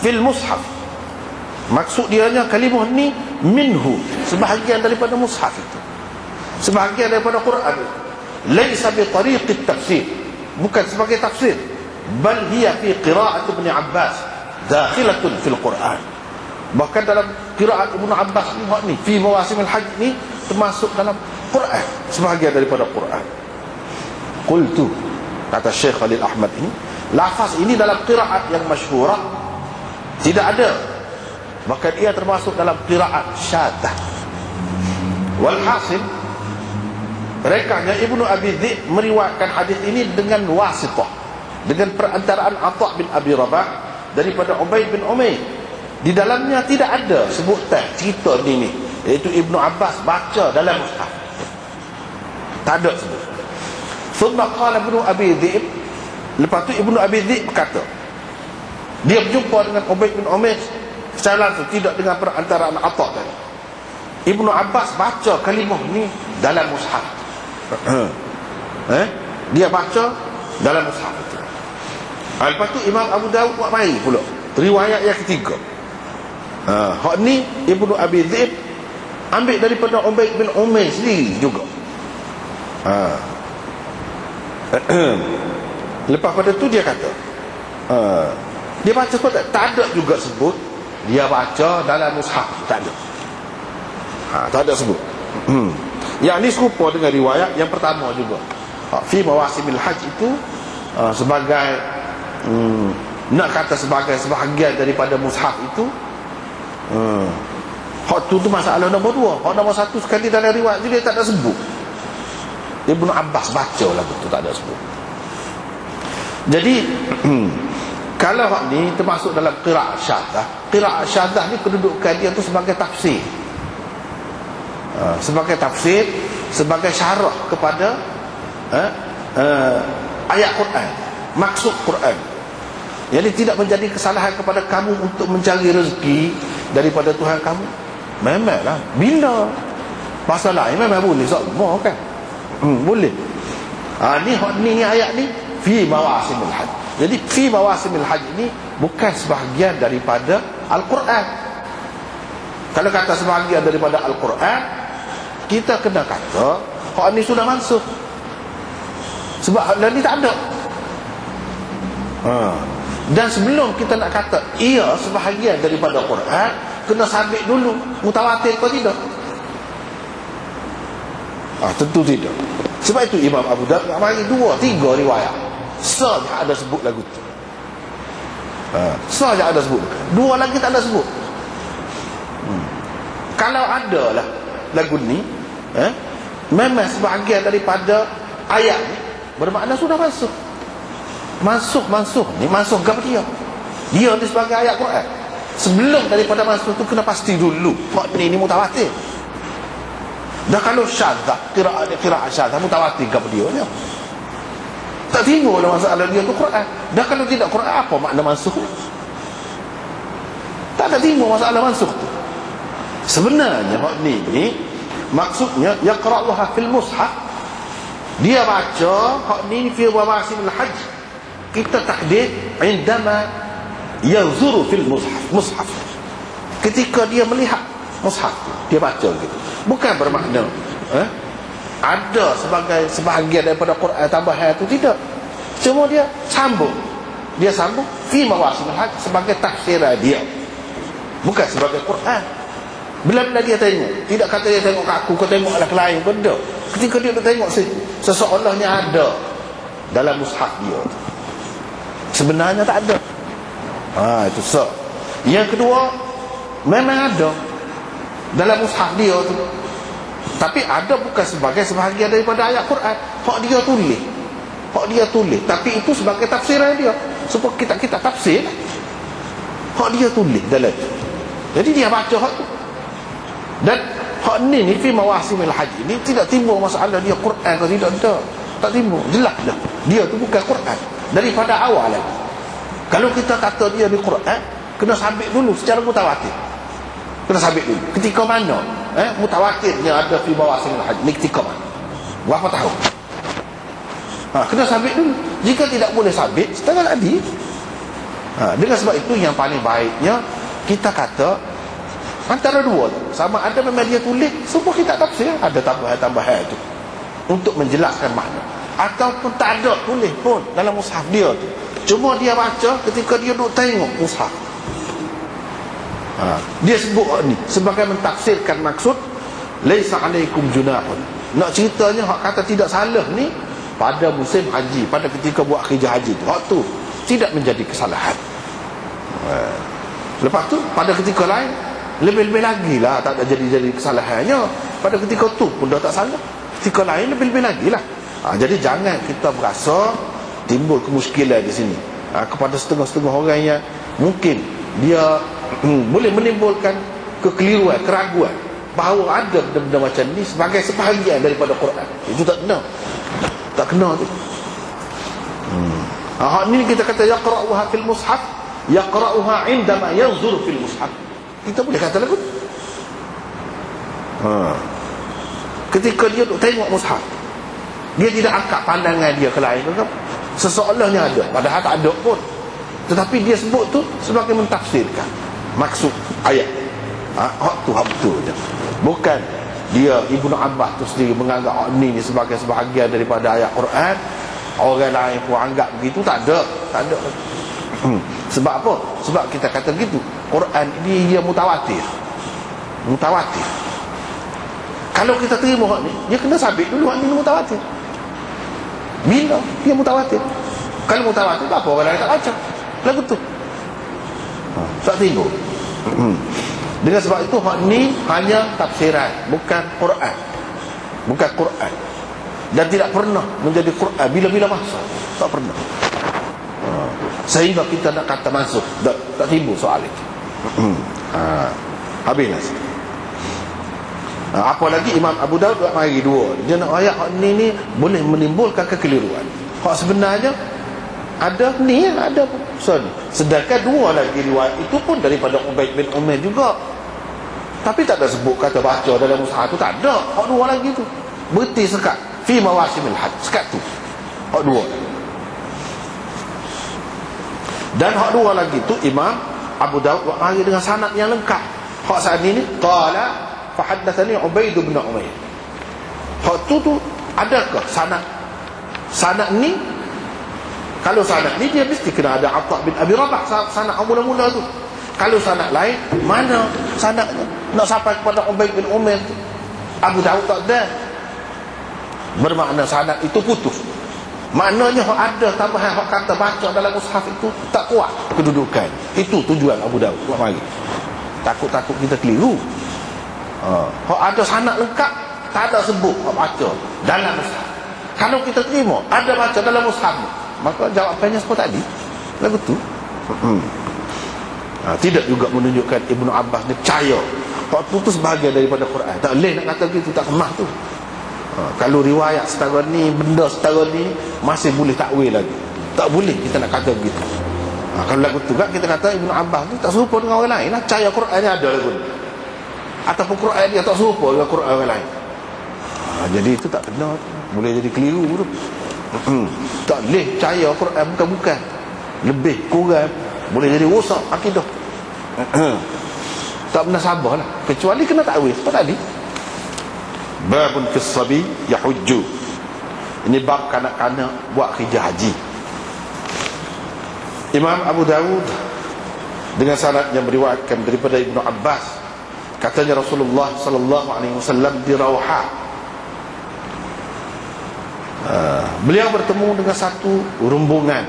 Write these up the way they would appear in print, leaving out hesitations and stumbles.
fil mushaf. Maksud dia kalimah ni minhu, sebahagian daripada mushaf itu, sebahagian daripada Quran itu. Laisa bi tariqit tafsir, bukan sebagai tafsir, bal hiya fi qira'at Ibn Abbas dakhilatun fil Quran. Bahkan dalam qira'at Ibn Abbas ni fi mawasimil hajj ni termasuk dalam Quran, sebahagian daripada Quran. Qultu, kata Syekh Khalil Ahmad ini, lafaz ini dalam qira'at yang masyhurah tidak ada, bahkan ia termasuk dalam qira'at syadzah. Walhasil, rekanya Ibnu Abi Dzib meriwayatkan hadis ini dengan wasithah, dengan perantaraan Atha bin Abi Rabah daripada Ubaid bin Umair. Di dalamnya tidak ada sebutan cerita ini, iaitu Ibnu Abbas baca dalam mushaf, tak ada sebut. Thumma qala Ibnu Abi Dzib, lepas tu Ibnu Abi Dzib berkata, dia berjumpa dengan Ubaid bin Umair secara langsung, tidak dengan perantaraan Atha tadi. Ibnu Abbas baca kalimah ni dalam mushaf. Dia baca dalam mushaf itu. Lepas tu Imam Abu Dawud buat main pula riwayat yang ketiga. Hak ni Ibnu Abi Dzib ambil daripada Ubaid bin Umair sendiri juga. Lepas pada tu dia kata, dia baca pun tak ada juga sebut dia baca dalam mushaf, tak ada. Tak ada sebut. Yang ni serupa dengan riwayat yang pertama juga. Fi mawasimil hajj itu sebagai nak kata sebagai sebahagian daripada mushaf itu. Hak tu masalah nombor 2. Hak nombor 1 sekali dalam riwayat dia tak ada sebut. Ibnu Abbas baca lagu tu, tak ada sebut. Jadi kalau hak ni termasuk dalam qira'ah syadzah. Qira'ah syadzah ni kedudukan dia tu sebagai tafsir. Sebagai tafsir, sebagai syarah kepada ayat Quran, maksud Quran. Jadi tidak menjadi kesalahan kepada kamu untuk mencari rezeki daripada Tuhan kamu. Memanglah, bila masalah ini memang boleh semua kan. Boleh. Ni ayat ni fi mawasimil hajj. Jadi fi mawasimil hajj ni bukan sebahagian daripada Al-Quran. Kalau kata sebahagian daripada Al-Quran, kita kena kata hak ni sudah mansuh. Sebab hak ni tak ada. Dan sebelum kita nak kata ia sebahagian daripada Quran, kena sabit dulu mutawatir ke tidak. Tentu tidak. Sebab itu Imam Abu Dawud bagi 2-3 riwayat sahaja ada sebut lagu tu. Sahaja ada sebut. 2 lagi tak ada sebut. Kalau ada lah lagu ni, memang sebahagian daripada ayat ni bermakna sudah masuk. Mansuh ni mansuh kepada dia. Dia ni sebagai ayat Quran. Sebelum daripada mansuh tu kena pasti dulu hak ni mutawatir. Dah kalau syadzah, qira'ah syadzah mutawatir kepada dia ni. Tak timbullah masalah dia tu Quran. Dah kalau tidak Quran, apa makna mansuh? Tak ada timbul masalah mansuh tu. Sebenarnya hak ni maksudnya yaqra'uha fil mushaf. Dia baca hak ni fi mawasimil hajj. Kita takdir indama yazuru fil mushaf. Ketika dia melihat mushaf, dia baca gitu. Bukan bermakna ada sebagai sebahagian daripada Quran tambahan itu, tidak. Cuma dia sambung. Dia sambung fi mawasimil hajj sebagai tafsiran dia, bukan sebagai Quran. Bila-bila dia tengok, tidak kata dia tengok kat aku, kau tengok lah ke lain, benda. Ketika dia tengok seseorangnya ada dalam mushaf dia, sebenarnya tak ada. Itu so. Yang kedua, memang ada dalam mushaf dia tu, tapi ada bukan sebagai sebahagian daripada ayat Quran. Hak dia tulis, tapi itu sebagai tafsiran dia. Supaya kita tafsir, hak dia tulis dalam tu. Jadi dia baca hak tu. Dan hak ni fi mawasimil haji ni tidak timbul masalah dia Quran ke tidak, tak timbul. Jelas dah dia tu bukan Quran daripada awal lagi. Kalau kita kata dia di Quran, kena sabit dulu secara mutawatir. Kena sabit dulu ketika mana mutawatirnya ada fi mawasimil haji ni, ketika mana, berapa tahun. Kena sabit dulu. Jika tidak boleh sabit, setengah hadis. Dengan sebab itu yang paling baiknya kita kata antara dua tu, sama ada memang dia tulis semua kita tafsir, ada tambahan-tambahan tu untuk menjelaskan makna, ataupun tak ada tulis pun dalam mushaf dia tu, cuma dia baca ketika dia duduk tengok mushaf. Dia sebut ni sebagai mentafsirkan maksud laisa alaikum junahun. Nak ceritanya hak kata tidak salah ni pada musim haji, pada ketika buat kerja haji tu, hak tu tidak menjadi kesalahan. Lepas tu pada ketika lain lebih-lebih lagi lah tak ada jadi kesalahannya. Pada ketika tu pun dah tak salah, ketika lain lebih-lebih lagi lah. Jadi jangan kita berasa timbul kemuskilan di sini kepada setengah-setengah orang yang mungkin dia boleh menimbulkan kekeliruan, keraguan bahawa ada benda-benda macam ni sebagai sebahagian daripada Quran. Itu tak kena, tak kena tu. Hak ni kita kata yaqra'uha fil mushaf, yaqra'uha indama yanzur fil mushaf. Kita boleh kata lagu ketika dia duk tengok mushaf, dia tidak angkat pandangan dia ke lain ke, seseolahnya ada padahal tak ada pun, tetapi dia sebut tu sebagai mentafsirkan maksud ayat. Hak tu hak betul je. Bukan dia Ibnu Abbas tu sendiri menganggap ni sebagai sebahagian daripada ayat Quran, orang lain pun anggap begitu. Tak ada. Sebab apa? Sebab kita kata gitu, Quran ini dia mutawatir. Kalau kita terima hak ni, dia kena sabit dulu hak ni mutawatir. Bila dia mutawatir? Kalau mutawatir, apa orang lain tak baca lagu tu? Tak timbul. Dengan sebab itu hak ni hanya tafsiran, bukan Quran. Bukan Quran. Dan tidak pernah menjadi Quran bila-bila masa. Tak pernah. Sehingga kita nak kata masuk, tak timbul soal itu. Habislah. Apalagi Imam Abu Daud buat mari dua. Dia nak ayat hak ni boleh menimbulkan kekeliruan. Hak sebenarnya ada ni, ada pun. Sedangkan dua lagi riwayat itu pun daripada Ubaid bin Umair juga. Tapi tak ada sebut kata baca dalam mushaf tu, tak ada. Hak dua lagi tu berhenti sekat fi mawasimil hajj, sekat tu hak dua. Dan hak dua lagi tu Imam Abu Daud buat mari dengan sanad yang lengkap. Hak saat ini qala fa haddatsani Ubaid bin Umair. Hak tu adakah sanad ni? Kalau sanad ni dia mesti kena ada Atha bin Abi Rabah, sanad mula-mula tu. Kalau sanad lain, mana sanadnya? Nak sampai kepada Ubaid bin Umair tu, Abu Daud tak ada. Bermakna sanad itu putus. Maknanya ada tambahan hak kata baca dalam mushaf itu tak kuat kedudukan. Itu tujuan Abu Daud buat mari. Takut-takut kita keliru. Hak ada sanad lengkap, tak ada sebut hak baca dalam mushaf. Kalau kita terima ada baca dalam mushaf, maka jawapannya seperti tadi lagu tu. Tidak juga menunjukkan Ibnu Abbas ni percaya hak tu sebahagian daripada Quran. Tak boleh nak kata gitu, tak kemah tu. Kalau riwayat setara ni, benda setara ni, masih boleh takwil lagi. Tak boleh kita nak kata begitu. Kalau lagu tu kan kita kata Ibnu Abbas ni tak serupa dengan orang lain lah. Percaya Quran ni ada lagu ni, ataupun Quran dia tak serupa dengan Quran orang lain. Jadi itu tak kena, boleh jadi keliru tu. Tak boleh percaya Quran bukan-bukan, lebih kurang boleh jadi rosak akidah. Tak pernah sabar lah, kecuali kena takwil seperti tadi. Babun fisabi yahujju. Ini bab kanak-kanak buat kerja haji. Imam Abu Dawud dengan sanad yang meriwayatkan daripada Ibnu Abbas, katanya Rasulullah sallallahu alaihi wasallam di Rawha, beliau bertemu dengan satu rombongan,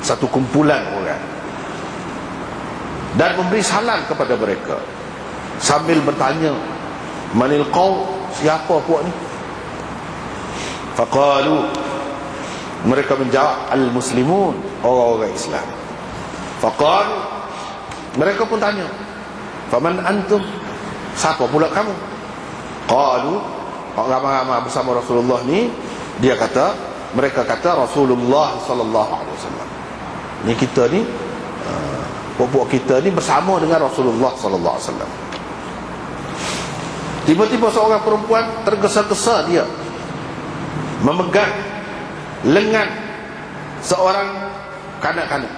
satu kumpulan orang, dan memberi salam kepada mereka sambil bertanya, manil qaum, siapa puak ni? Faqalu, mereka menjawab, al-muslimun, orang-orang Islam. Faqalu, mereka pun tanya, faman antum, siapa pula kamu? Qalu, ramai-ramai bersama Rasulullah ni, dia kata, mereka kata Rasulullah sallallahu alaihi wasallam. Ni kita ni, puak-puak kita ni bersama dengan Rasulullah sallallahu alaihi wasallam. Tiba-tiba seorang perempuan tergesa-gesa, dia memegang lengan seorang kanak-kanak.